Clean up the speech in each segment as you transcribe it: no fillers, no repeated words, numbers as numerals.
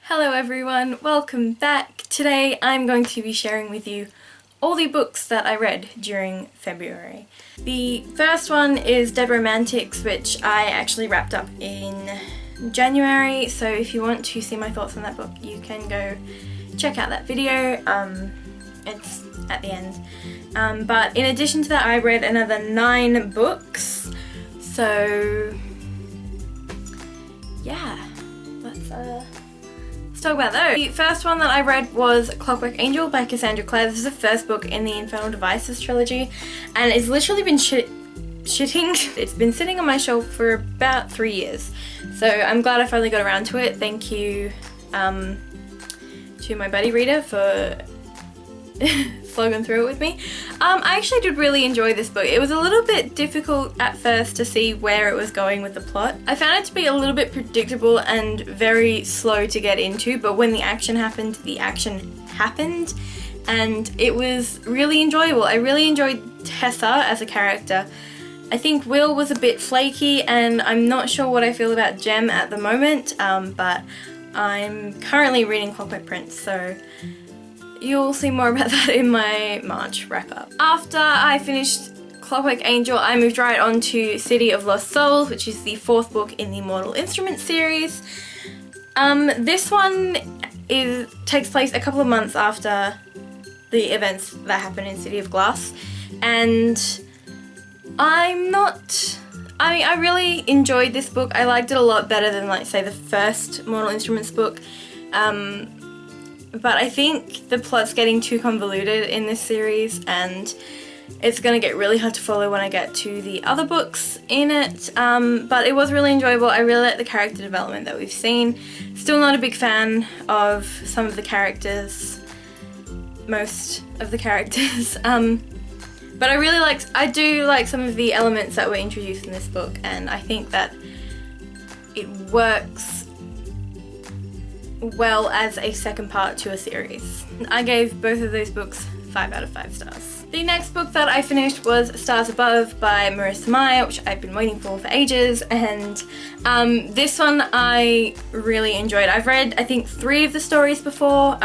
Hello everyone, welcome back. Today I'm going to be sharing with you all the books that I read during February. The first one is Dead Romantics, which I actually wrapped up in January, so if you want to see my thoughts on that book you can go check out that video. It's at the end. But in addition to that I read another 9 books, so yeah, let's talk about those. The first one that I read was Clockwork Angel by Cassandra Clare. This is the first book in the Infernal Devices trilogy and it's literally been shitting. It's been sitting on my shelf for about 3 years, so I'm glad I finally got around to it. Thank you to my buddy Rita for slogging through it with me. I actually did really enjoy this book. It was a little bit difficult at first to see where it was going with the plot. I found it to be a little bit predictable and very slow to get into, but when the action happened and it was really enjoyable. I really enjoyed Tessa as a character. I think Will was a bit flaky and I'm not sure what I feel about Jem at the moment, but I'm currently reading Clockwork Prince, so you'll see more about that in my March wrap-up. After I finished Clockwork Angel, I moved right on to City of Lost Souls, which is the 4th book in the Mortal Instruments series. This one takes place a couple of months after the events that happen in City of Glass, and I really enjoyed this book. I liked it a lot better than, like, say, the first Mortal Instruments book. But I think the plot's getting too convoluted in this series and it's going to get really hard to follow when I get to the other books in it. But it was really enjoyable. I really like the character development that we've seen. Still not a big fan of some of the characters, most of the characters. But I do like some of the elements that were introduced in this book, and I think that it works well as a second part to a series. I gave both of those books 5 out of 5 stars. The next book that I finished was Stars Above by Marissa Meyer, which I've been waiting for ages, and this one I really enjoyed. I've read I think 3 of the stories before,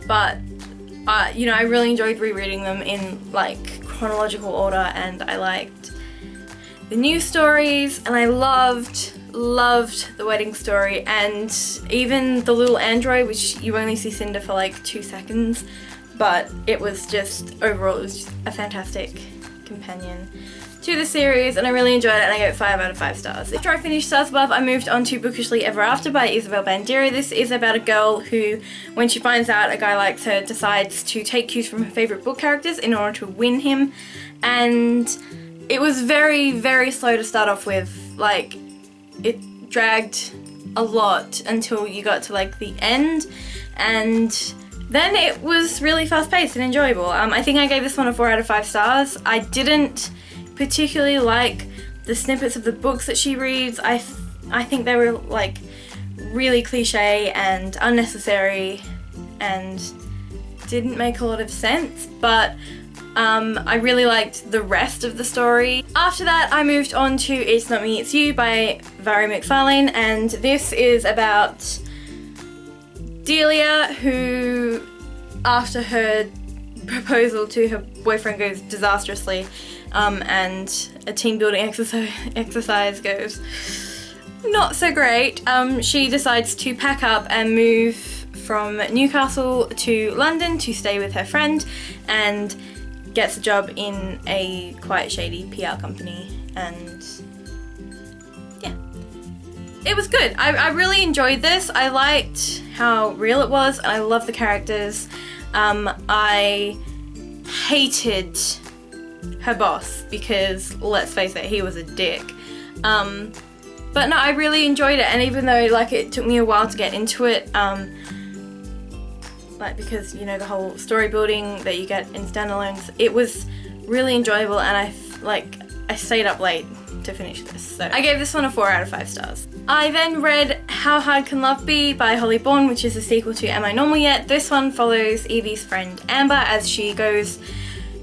but you know, I really enjoyed rereading them in like chronological order, and I liked the new stories, and I loved the wedding story, and even the little android, which you only see Cinder for like 2 seconds, but it was just, overall it was just a fantastic companion to the series, and I really enjoyed it, and I gave it 5 out of 5 stars. After I finished Stars Above, I moved on to Bookishly Ever After by Isabel Bandera. This is about a girl who, when she finds out a guy likes her, decides to take cues from her favourite book characters in order to win him, and it was very, very slow to start off with. Like, it dragged a lot until you got to like the end, and then it was really fast-paced and enjoyable. I think I gave this one a 4 out of 5 stars. I didn't particularly like the snippets of the books that she reads. I think they were like really cliche and unnecessary and didn't make a lot of sense, but I really liked the rest of the story. After that I moved on to It's Not Me, It's You by Valerie McFarlane, and this is about Delia, who after her proposal to her boyfriend goes disastrously, and a team building exercise goes not so great, she decides to pack up and move from Newcastle to London to stay with her friend, and gets a job in a quite shady PR company, and yeah, it was good. I really enjoyed this. I liked how real it was, and I love the characters. I hated her boss because, let's face it, he was a dick. But no, I really enjoyed it, and even though like it took me a while to get into it, like because you know the whole story building that you get in standalones, it was really enjoyable, and I stayed up late to finish this, so I gave this one a 4 out of 5 stars. I then read How Hard Can Love Be by Holly Bourne, which is a sequel to Am I Normal Yet? This one follows Evie's friend Amber as she goes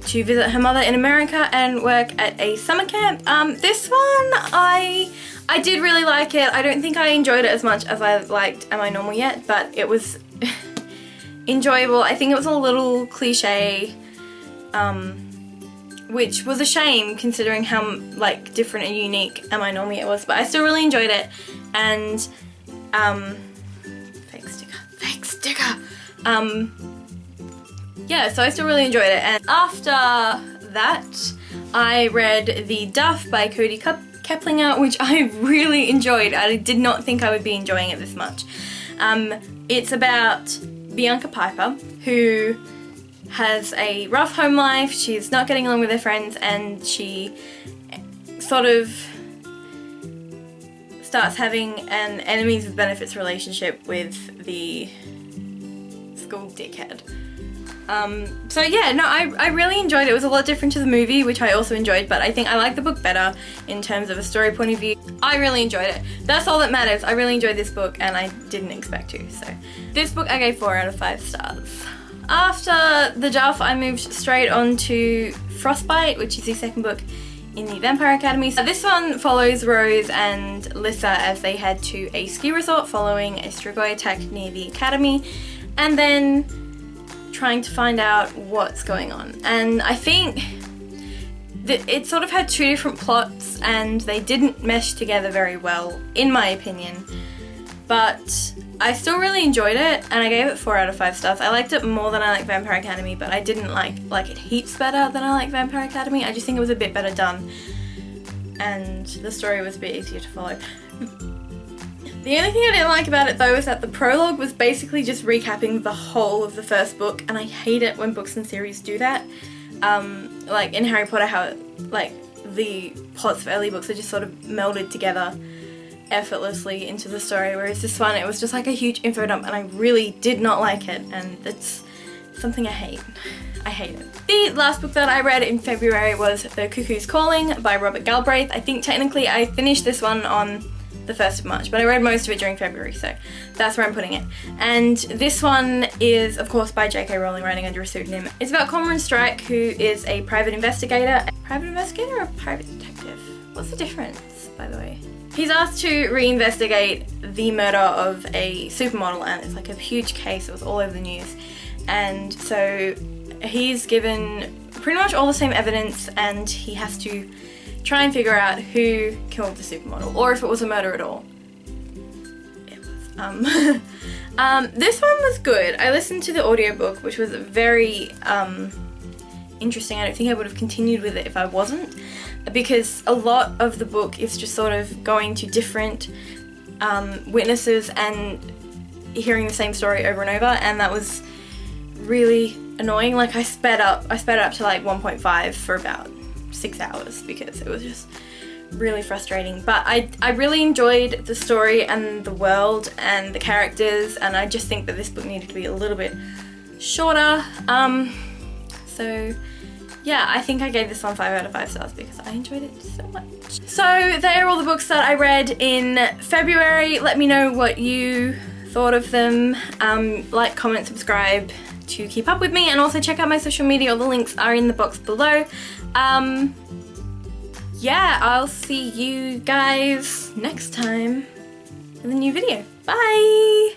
to visit her mother in America and work at a summer camp. This one I I did really like it. I don't think I enjoyed it as much as I liked Am I Normal Yet, but it was enjoyable. I think it was a little cliche, which was a shame considering how like different and unique Am I Normal Yet was, but I still really enjoyed it. And fake sticker. Yeah, so I still really enjoyed it. And after that, I read The Duff by Cody Keplinger, which I really enjoyed. I did not think I would be enjoying it this much. It's about Bianca Piper, who has a rough home life. She's not getting along with her friends, and she sort of starts having an enemies with benefits relationship with the school dickhead. So yeah, no, I really enjoyed it. It was a lot different to the movie, which I also enjoyed, but I think I like the book better in terms of a story point of view. I really enjoyed it. That's all that matters. I really enjoyed this book, and I didn't expect to, so. This book I gave 4 out of 5 stars. After The Duff, I moved straight on to Frostbite, which is the second book in the Vampire Academy. So this one follows Rose and Lissa as they head to a ski resort following a Strigoi attack near the academy, and then trying to find out what's going on. And I think that it sort of had 2 different plots and they didn't mesh together very well, in my opinion. But I still really enjoyed it, and I gave it 4 out of 5 stars. I liked it more than I like Vampire Academy, but I didn't like it heaps better than I like Vampire Academy. I just think it was a bit better done, and the story was a bit easier to follow. The only thing I didn't like about it though is that the prologue was basically just recapping the whole of the first book, and I hate it when books and series do that. Like in Harry Potter, how like the plots of early books are just sort of melded together effortlessly into the story, whereas this one, it was just like a huge info dump, and I really did not like it, and that's something I hate. I hate it. The last book that I read in February was The Cuckoo's Calling by Robert Galbraith. I think technically I finished this one on the 1st of March, but I read most of it during February, so that's where I'm putting it. And this one is, of course, by J.K. Rowling, writing under a pseudonym. It's about Cormoran Strike, who is a private investigator. A private investigator or a private detective? What's the difference, by the way? He's asked to reinvestigate the murder of a supermodel, and it's like a huge case. It was all over the news. And so he's given pretty much all the same evidence, and he has to try and figure out who killed the supermodel, or if it was a murder at all. It was. This one was good. I listened to the audiobook, which was very interesting. I don't think I would have continued with it if I wasn't, because a lot of the book is just sort of going to different witnesses and hearing the same story over and over, and that was really annoying. Like I sped up to like 1.5 for about 6 hours because it was just really frustrating. But I really enjoyed the story and the world and the characters, and I just think that this book needed to be a little bit shorter. So yeah, I think I gave this one 5 out of 5 stars because I enjoyed it so much. So they are all the books that I read in February. Let me know what you thought of them. Like, comment, subscribe to keep up with me, and also check out my social media. All the links are in the box below. Yeah, I'll see you guys next time in the new video. Bye!